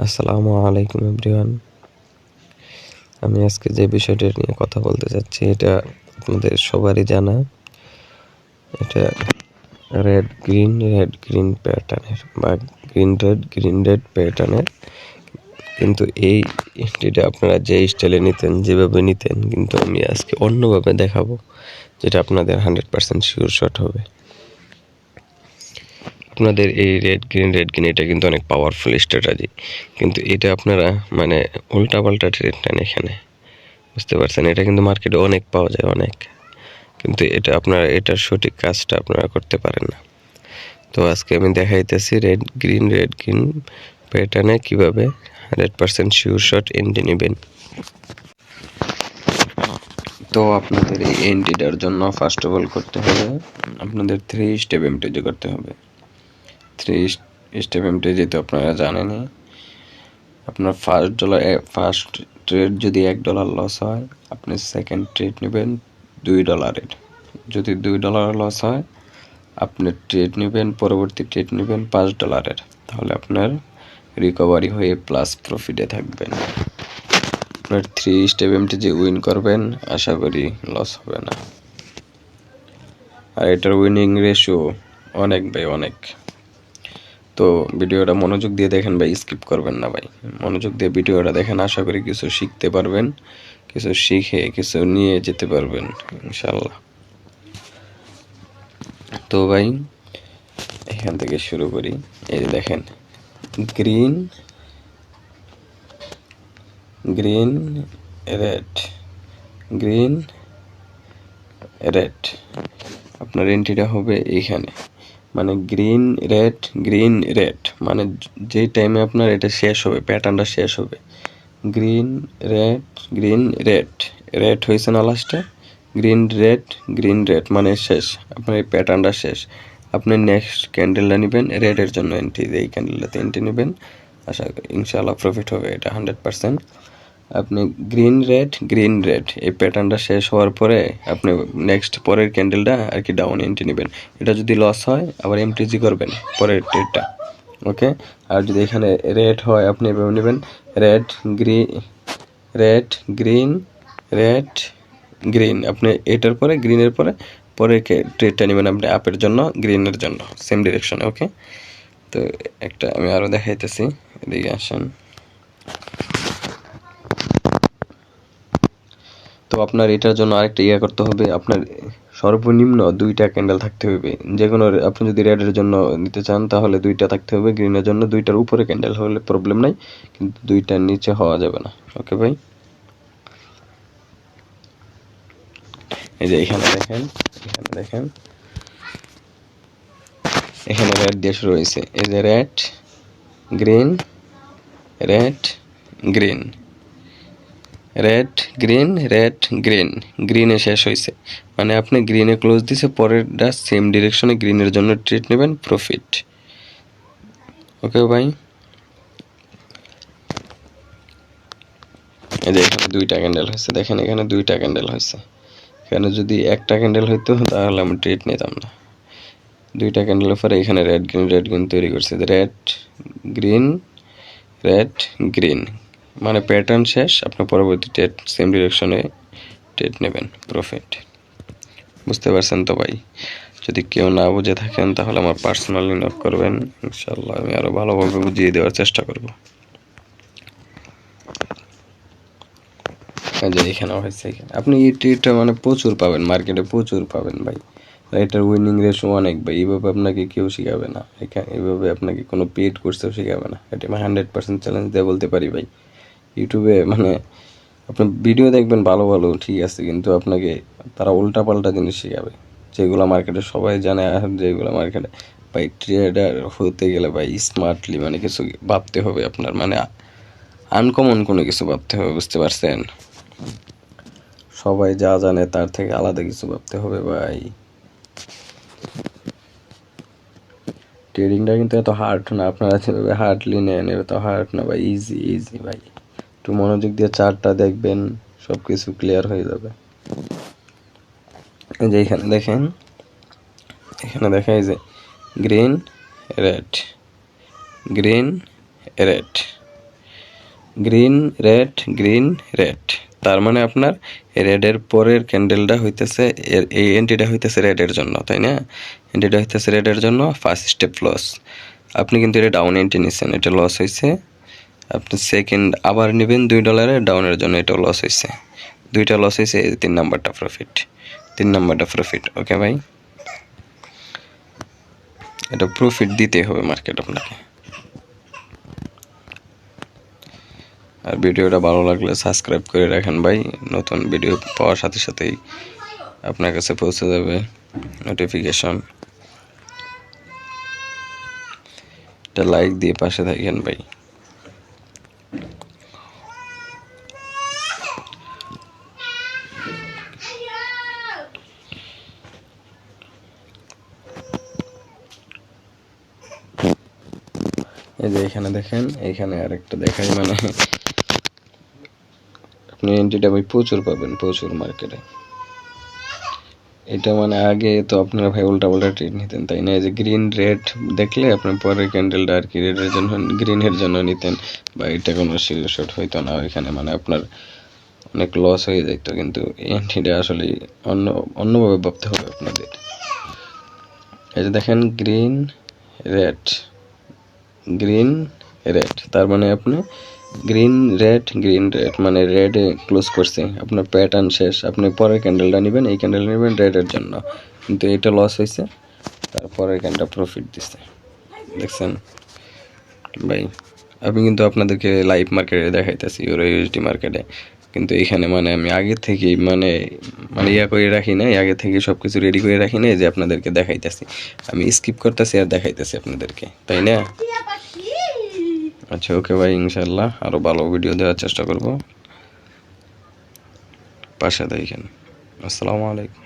আসসালামু আলাইকুম এভরিওয়ান। আমি আজকে যে বিষয়টা নিয়ে কথা বলতে চাচ্ছি এটা আপনাদের সবারই জানা। এটা রেড গ্রিন প্যাটার্নের বা গ্রিন রেড প্যাটার্নের, কিন্তু এইটা আপনারা যে স্টাইলে নিতেন, যেভাবে নিতেন, কিন্তু আমি আজকে অন্যভাবে দেখাবো, যেটা আপনাদের 100% শিওর শট হবে। আপনাদের এই রেড গ্রিন এটা কিন্তু অনেক পাওয়ারফুল স্ট্র্যাটেজি, কিন্তু এটা আপনারা মানে উল্টাপাল্টা ট্রেড নেন এখানে, বুঝতে পারছেন? এটা কিন্তু মার্কেটে অনেক পাওয়া যায়, অনেক, কিন্তু এটা আপনারা এটার সঠিক কাজটা আপনারা করতে পারেন না। তো আজকে আমি দেখাইতেছি রেড গ্রিন প্যাটার্নে কীভাবে 100% শিওর শট এন্ট্রি নেবেন। তো আপনাদের এই এন্ট্রিটার জন্য ফার্স্ট অফ অল করতে হবে আপনাদের 3 স্টেপ এমটিজি করতে হবে। 3 স্টেপ এমটিজি তো আপনারা জানেনই। আপনার ফার্স্ট ট্রেড যদি $1 লস হয়, আপনি সেকেন্ড ট্রেড নেবেন $2। যদি $2 লস হয়, আপনি ট্রেড নেবেন, পরবর্তী ট্রেড নেবেন $5। তাহলে আপনার রিকভারি হয়ে প্লাস প্রফিটে থাকবেন। আপনার 3 স্টেপ এমটিজি উইন করবেন, আশা করি লস হবে না। আর এটার উইনিং রেশিও অনেক ভাই, অনেক। তো ভিডিওটা মনোযোগ দিয়ে দেখেন ভাই, স্কিপ করবেন না ভাই, মনোযোগ দিয়ে ভিডিওটা দেখেন। আশা করি কিছু শিখতে পারবেন, কিছু শিখে কিছু নিয়ে যেতে পারবেন ইনশাল্লাহ। তো ভাই এখান থেকে শুরু করি। এই যে দেখেন, গ্রিন রেড আপনার এন্ট্রিটা হবে এইখানে, মানে গ্রিন রেড, মানে যেই টাইমে আপনার এটা শেষ হবে, প্যাটার্নটা শেষ হবে, গ্রিন রেড হয়েছে না লাস্টে, গ্রিন রেড মানে শেষ, আপনার এই প্যাটার্নটা শেষ। আপনি নেক্সট ক্যান্ডেলটা নেবেন রেডের জন্য এন্ট্রি, এই ক্যান্ডেলটাতে এন্ট্রি নেবেন, আশা করি ইনশাআল্লাহ প্রফিট হবে এটা 100%। আপনি গ্রিন রেড এই প্যাটার্নটা শেষ হওয়ার পরে আপনি নেক্সট পরের ক্যান্ডেলটা আর কি ডাউন এন্ট্রি নেবেন। এটা যদি লস হয় আবার এমটিজি করবেন পরের ট্রেডটা, ওকে। আর যদি এখানে রেড হয় আপনি এভাবে নেবেন রেড গ্রিন, আপনি এটার পরে গ্রিনের পরে পরের ট্রেডটা নেবেন আপনি আপের জন্য, গ্রিনের জন্য সেম ডিরেকশনে, ওকে। তো একটা আমি আরও দেখাইতেছি, এদিকে আসেন। তো আপনার এটার জন্য আরেকটা করতে হবে, আপনার সর্বনিম্ন 2টা ক্যান্ডেল থাকতে হবে। যে কোনো, আপনি যদি রেডের জন্য নিতে চান তাহলে 2টা থাকতে হবে, গ্রিনের জন্য 2টার উপরে ক্যান্ডেল হলে প্রবলেম নাই, কিন্তু 2টার নিচে হওয়া যাবে না, ওকে ভাই। এই যে এখানে দেখেন এখানে রেড দিয়ে শুরু হয়েছে, এই যে রেড গ্রিন গ্রিনে শেষ হয়েছে, মানে আপনি গ্রিনে ক্লোজ দিছে, পরেরটা সেম ডিরেকশনে গ্রিনের জন্য ট্রেড নেবেন, প্রফিট, ওকে ভাই। এই যে এখানে 2টা ক্যান্ডেল হয়েছে, দেখেন এখানে 2টা ক্যান্ডেল হয়েছে, এখানে যদি একটা ক্যান্ডেল হইতো তাহলে আমি ট্রেড নিতাম না। 2টা ক্যান্ডেলের পরে এখানে রেড গ্রিন তৈরি করছে, রেড গ্রিন মানে প্যাটার্ন শেষ, আপনার পরবর্তী ট্রেড সেম ডিরেকশনে ট্রেড নেবেন, প্রফিট। বুঝতে পারছেন তো ভাই? যদি কেউ না বুঝে থাকেন তাহলে আমার পার্সোনালি নোট করবেন, ইনশাল্লাহ আমি আরও ভালোভাবে বুঝিয়ে দেওয়ার চেষ্টা করব। যে এখানেও হয়েছে, এখানে আপনি এই ট্রেডটা মানে প্রচুর পাবেন, মার্কেটে প্রচুর পাবেন ভাই। এটার উইনিং রেশিও অনেক ভাই, এইভাবে আপনাকে কেউ শিখাবে না, এখানে এইভাবে আপনাকে কোনো পেড কোর্সেও শিখাবে না, এটা আমি 100% চ্যালেঞ্জ দিয়ে বলতে পারি ভাই। ইউটিউবে মানে আপনি ভিডিও দেখবেন ভালো ঠিক আছে, কিন্তু আপনাকে তারা উল্টাপাল্টা জিনিস শেখাবে, যেগুলো মার্কেটে সবাই জানে, আর যেগুলো মার্কেটে ভাই ট্রেডার হতে গেলে ভাই স্মার্টলি মানে কিছু ভাবতে হবে আপনার, মানে আনকমন কোনো কিছু ভাবতে হবে, বুঝতে পারছেন? সবাই যা জানে তার থেকে আলাদা কিছু ভাবতে হবে ভাই। ট্রেডিংটা কিন্তু এত হার্ড না, আপনারা যেভাবে হার্ডলি নেন এটা তো হার্ড না ভাই, ইজি ভাই। একটু মনোযোগ দিয়ে চার্টটা দেখবেন, সব কিছু ক্লিয়ার হয়ে যাবে। এই যে এখানে দেখেন, এখানে দেখা এই যে green red green red green red, তার মানে আপনার রেডের পরের ক্যান্ডেলটা হইতেছে এই এন্ট্রিটা হইতেছে রেডের জন্য, তাই না? এন্ট্রিটা হইতেছে রেডের জন্য, ফার্স্ট স্টেপ লস। আপনি কিন্তু এটা ডাউন এন্ট্রি নিচ্ছেন, এটা লস হয়েছে। আপনি সেকেন্ড আবার নেবেন $2 ডাউনের জন্য, এটাও লস হয়েছে। দুইটা লস হয়েছে, 3 নাম্বারটা প্রফিট, 3 নাম্বারটা প্রফিট। ওকে ভাই, এটা প্রফিট দিতেই হবে মার্কেট আপনাকে। আর ভিডিওটা ভালো লাগলে সাবস্ক্রাইব করে রাখেন ভাই, নতুন ভিডিও পাওয়ার সাথে সাথেই আপনার কাছে পৌঁছে যাবে নোটিফিকেশন। এটা লাইক দিয়ে পাশে থাকেন ভাই। এই যে এখানে দেখেন, এইখানে আরেকটা দেখাই, মানে আপনি এন্ট্রিটা ভাই প্রচুর পাবেন, প্রচুর মার্কেটে। এটা মানে আগে তো আপনারা ভাই উল্টা পাল্টা ট্রেড নিতেন, তাই না? এই যে গ্রিন রেড দেখলে আপনার পরের ক্যান্ডেলটা আর কি রেডের জন্য, গ্রিনের জন্য নিতেন, বা এটা কোনো শর্ট হইতো না ওইখানে, মানে আপনার অনেক লস হয়ে যেত। কিন্তু এন্ট্রিটা আসলে অন্যভাবে ভাবতে হবে আপনাদের। এই যে দেখেন গ্রিন রেড গ্রিন রেড, তার মানে আপনি গ্রিন রেড মানে রেডে ক্লোজ করছে, আপনার প্যাটার্ন শেষ। আপনি পরের ক্যান্ডেলটা নেবেন, এই ক্যান্ডেল নেবেন রেডের জন্য, কিন্তু এটা লস হয়েছে, তারপরের ক্যান্ডেলটা প্রফিট দিচ্ছে। দেখছেন ভাই, আমি কিন্তু আপনাদেরকে লাইভ মার্কেটে দেখাইতেছি, ইউরো ইউএসডি মার্কেটে, কিন্তু এখানে মানে আমি আগে থেকেই মানে মানে ইয়া করে রাখি না, আগে থেকে সব কিছু রেডি করে রাখি না, যে আপনাদেরকে দেখাইতেছি, আমি স্কিপ করতেছি আর দেখাইতেছি আপনাদেরকে, তাই না? আচ্ছা ওকে ভাই, ইনশাল্লাহ আরও ভালো ভিডিও দেওয়ার চেষ্টা করব, পাশে দেখেন। আসসালামু আলাইকুম।